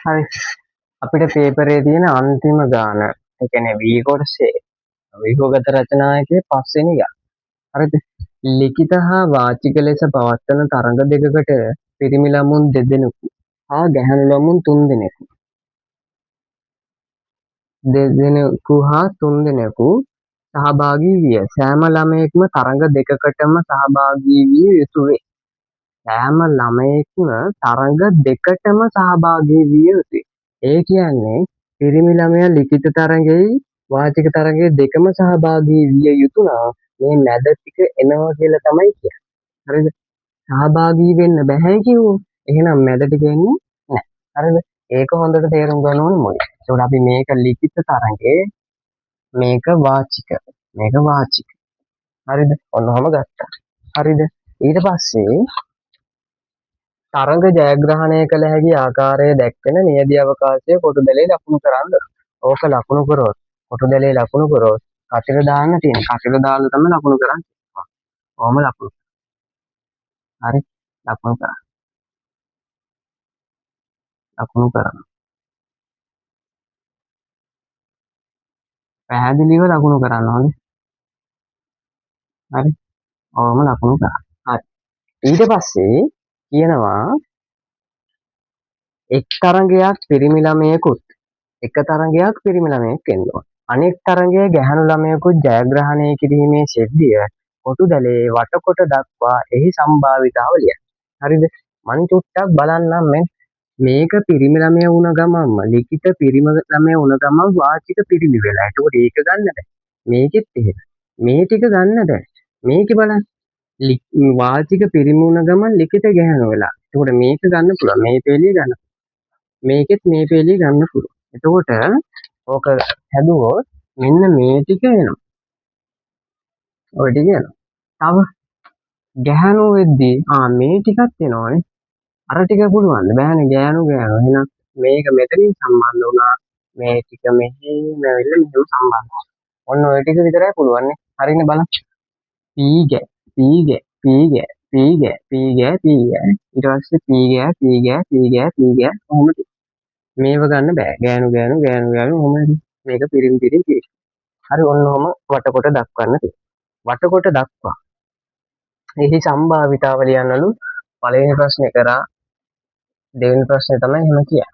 හරි. අපිට පේපරේ තියෙන අන්තිම ගාන, ඒ කියන්නේ වී කොටසේ ව්‍යුහගත රචනායකයේ 5 වෙනි ගාන. හරිද? ලිඛිත හා වාචික ලෙස පවත්වන තරඟ දෙකකට පිරිමි ළමුන් දෙදෙනෙකු හා ගැහැණු ළමුන් දෙදෙනෙකු හා තුන්දෙනෙකු සහභාගී විය. සෑම ළමයෙක්ම තරඟ දෙකකටම සහභාගී විය යුතු වේ. සෑම ළමයෙක්ම තරඟ දෙකටම සහභාගී විය යුතුයි. ඒ කියන්නේ පිරිමි ළමයා ලිඛිත තරඟෙයි වාචික තරඟෙයි දෙකම සහභාගී විය යුතු නම් මේ මැද ටික එනවා කියලා තමයි කියන්නේ. හරිද? සහභාගී වෙන්න බෑ කිව්වොත් එහෙනම් මැද ටික එන්නේ නැහැ. හරිද? ඒක හොඳට තේරුම් ගන්න ඕනේ මොකද? ඒකට අපි මේක ලිඛිත තරඟේ මේක වාචික මේක වාචික. හරිද? ඔන්නෝම ගත්තා. හරිද? ඊට පස්සේ තරඟ ජයග්‍රහණය කළ හැකි ආකාරය දැක්වෙන නියැදි අවකාශය කොටු දැලේ ලකුණු කරන්න. ඕක ලකුණු කරොත් කොටු දැලේ ලකුණු කරොත් කතිර දාන්න තියෙන. කතිර දාලා තමයි ලකුණු කරන්නේ. ඔහොම ලකුණු. හරි. ලකුණු කරා. ලකුණු කරා. පැහැදිලිව ලකුණු කරන්න ඕනේ. හරි. ඔහොම ලකුණු කරා. හරි. ඊට පස්සේ කියනවා එක් තරඟයක් පිරිමි ළමයෙකුත් එක තරඟයක් පිරිමි ළමයෙක් වෙන්න ඕන. අනෙක් තරඟයේ ගැහැණු ළමයෙකුත් ජයග්‍රහණය කිරීමේ සිද්ධිය කොටු දැලේ වටකොට දක්වා එහි සම්භාවිතාව ලියන්න. හරිද? මං චුට්ටක් බලන්නම් මේක පිරිමි ළමයා වුණ ගමන්ම ලිඛිත පිරිමි ළමයා වුණ ගමන් වාචික පිරිමි වෙලා. එතකොට ඒක ගන්න බෑ. මේකෙත් එහෙම. මේ ටික ගන්න බෑ. මේකේ බලන්න. වාචික පිරිමි වුණ ගමන් ලිඛිත ගැහැණු වෙලා. එතකොට මේක ගන්න පුළුවන්. මේ පෙළිය ගන්න. මේකෙත් මේ පෙළිය ගන්න පුළුවන්. එතකොට ඕක හැදුවොත් මෙන්න මේ ටික එනවා. ඔය ටික එනවා. තව ගැහැණු වෙද්දී මේ ටිකත් එනවනේ. අර ටික පුළුවන්. බෑනේ ගැහැණු. එහෙනම් මේක මෙතනින් සම්බන්ධ වුණා. මේ ටික මෙහෙම ඇවිල්ලා මෙහෙම සම්බන්ධ වුණා. ඔන්න ඔය ටික විතරයි පුළුවන් නේ. හරිනේ බලන්න. පීගෑ පීගෑ පීගෑ පීගෑ පීගෑ පීගෑ ඊට පස්සේ පීගෑ කොහොම මේව ගන්න බෑ. ගෑනු ඔහොම මේක පිරිමි පිරිමි. හරි ඔන්න ඔහොම වටකොට දක්වන්න තියෙනවා. වටකොට දක්වා එහි සම්භාවිතාව ලියන්නලු. පළවෙනි ප්‍රශ්නේ කරා. දෙවෙනි ප්‍රශ්නේ තමයි එහෙම කියන්නේ.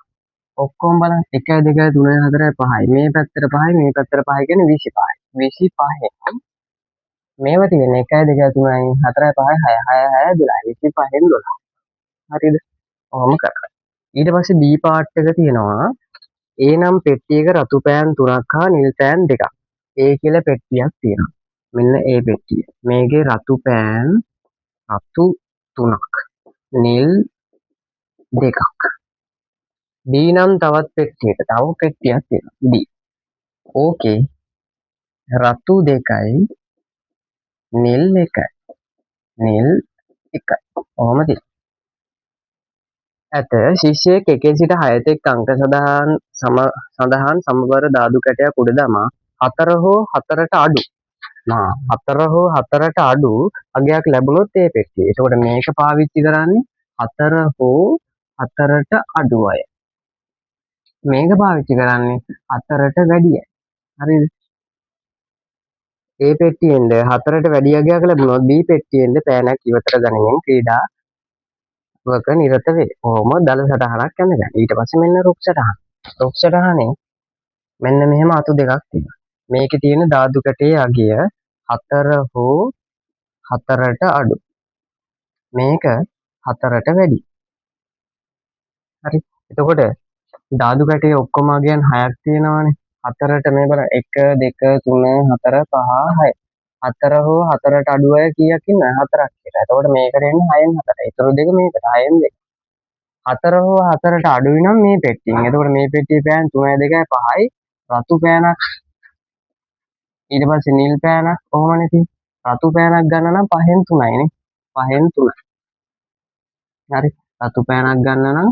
ඔක්කොම බලන්න 1 2 3 4 5යි. මේ පැත්තට 5යි මේ පැත්තට 5යි කියන්නේ 25යි. 25න් මේවා තියෙන 1 2 3යි 4 5යි 6 6 6 12යි. 25න් 12. හරිද? ඔහොම කරා. ඊට පස්සේ B පාර්ට් එක තියෙනවා. A නම් පෙට්ටියක රතු පෑන් 3ක් හා නිල් පෑන් 2ක්. A කියලා පෙට්ටියක් තියෙනවා. මෙන්න ඒ පෙට්ටිය. මේකේ රතු පෑන් රතු 3ක්. නිල් 2ක්. B නම් තවත් පෙට්ටියක තව පෙට්ටියක් තියෙනවා. B. ඕකේ රතු 2යි නිල් 1යි. නිල් 1යි. ඔහොම තියෙනවා. ඇත ශිෂ්‍යයෙක් 1 සිට 6 තෙක් අංක සඳහන් සමබර දාදු කැටයක් උඩ දමා 4 හෝ 4ට අඩු 4 හෝ 4ට අඩු අගයක් ලැබුණොත් ඒ පෙට්ටිය. එතකොට මේක පාවිච්චි කරන්නේ 4 හෝ 4ට අඩු අය. මේක පාවිච්චි කරන්නේ 4ට වැඩි අය. හරිද? ඒ පෙට්ටියෙන්ද 4ට වැඩි අගයක් ලැබුණොත් B පෙට්ටියෙන්ද පෑනක් ඉවතට ගනිමින් ක්‍රීඩාවක නිරත වේ. කොහොම දල සටහනක් යනවා. ඊට පස්සේ මෙන්න රුක් සටහන. රුක් සටහනේ මෙන්න මෙහෙම අතු දෙකක් තියෙනවා. මේකේ තියෙන ධාතු කැටේ අගය 4 හෝ 4ට අඩු. මේක 4ට වැඩි. හරි. එතකොට ධාතු කැටේ ඔක්කොම අගයන් 6ක් තියෙනවානේ. 4ට මේ බලන්න 1 2 3 4 5 6. 4 හෝ 4ට අඩු අය කීයක් ඉන්නවද? 4ක් කියලා. එතකොට මේකට එන්නේ 6න් 4ට. ඊටු දෙක මේකට 6න් 2. 4 හෝ 4ට අඩුයි නම් මේ පෙට්ටියෙන්. එතකොට මේ පෙට්ටියේ පෑන් 3යි 2යි 5යි රතු පෑනක්. ඊට පස්සේ නිල් පෑනක් කොහොමනේ තියෙන්නේ? රතු පෑනක් ගන්න නම් 5න් 3යි නේ. 5න් 3යි. හරි. රතු පෑනක් ගන්න නම්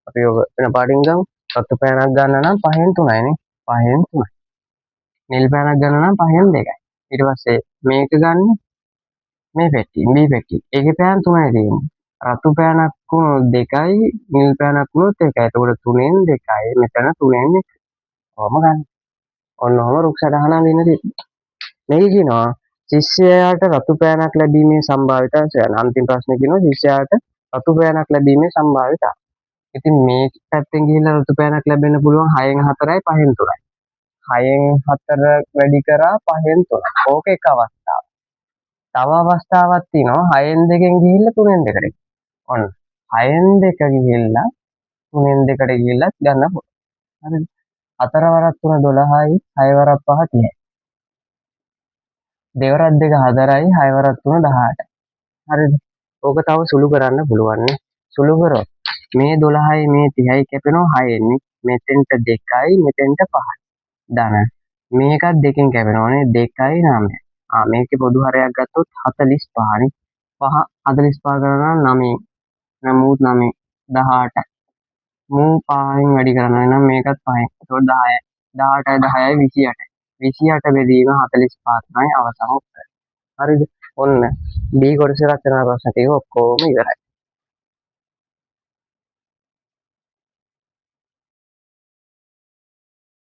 අපි ඔක වෙන පාටින් ගමු. රතු පෑනක් ගන්න නම් 5න් 3යි නේ. 5න් 3යි. නිල් පෑනක් ගන්න නම් 5න් 2යි. ඊට පස්සේ මේක ගන්න මේ පෙට්ටිය B පෙට්ටිය. ඒකේ පෑන් 3යි තියෙන්නේ. රතු පෑනක් වුණොත් 2යි, නිල් පෑනක් වුණොත් 1යි. එතකොට 3ෙන් 2යි. මෙතන 3ෙන් 1යි. කොහොම ගන්න? ඔන්න ඔහම රුක් සටහන අඳින්න තියෙන්නේ. මේක කියනවා ශිෂ්‍යයාට රතු පෑනක් ලැබීමේ සම්භාවිතාවය සොයන්න. අන්තිම ප්‍රශ්නේ කියනවා ශිෂ්‍යයාට රතු පෑනක් ලැබීමේ සම්භාවිතාවය. ඉතින් මේ පැත්තෙන් ගිහිල්ලා රතු පෑනක් ලැබෙන්න පුළුවන් 6න් 4යි 5න් 3යි. 6න් 4 වැඩි කරා 5න් 3. ඕක එක අවස්ථාවක්. තව අවස්ථාවක් තියෙනවා 6න් 2න් ගිහිල්ලා 3න් 2කට. ඔන්න 6න් 2 ගිහිල්ලා 3න් 2කට ගිහිල්ලා ගන්න පුළුවන්. හරිද? 4 වරක් 3 12යි 6 වරක් 5 30යි. දෙවරක් 2 4යි 6 වරක් 3 18යි. හරිද? ඕක තව සුළු කරන්න පුළුවන් නේ. සුළු කරොත් මේ 12යි මේ 30යි කැපෙනවා 6න්. මෙතෙන්ට 2යි මෙතෙන්ට 5යි. ධන. මේකත් 2කින් කැපෙනවානේ 2යි 9යි. මේකේ පොදු හරයක් ගත්තොත් 45නේ. 5 45 කරනවා 9න්. නමුත් 9 18යි. මූ 5න් වැඩි කරනවා නම් මේකත් 5න්. ඒතකොට 10යි. 18යි 10යි 28යි. 28 බෙදීම 45 තමයි අවසාන උත්තරය. හරිද? ඔන්න B කොටසේ රචනා ප්‍රශ්න ටික ඔක්කොම ඉවරයි.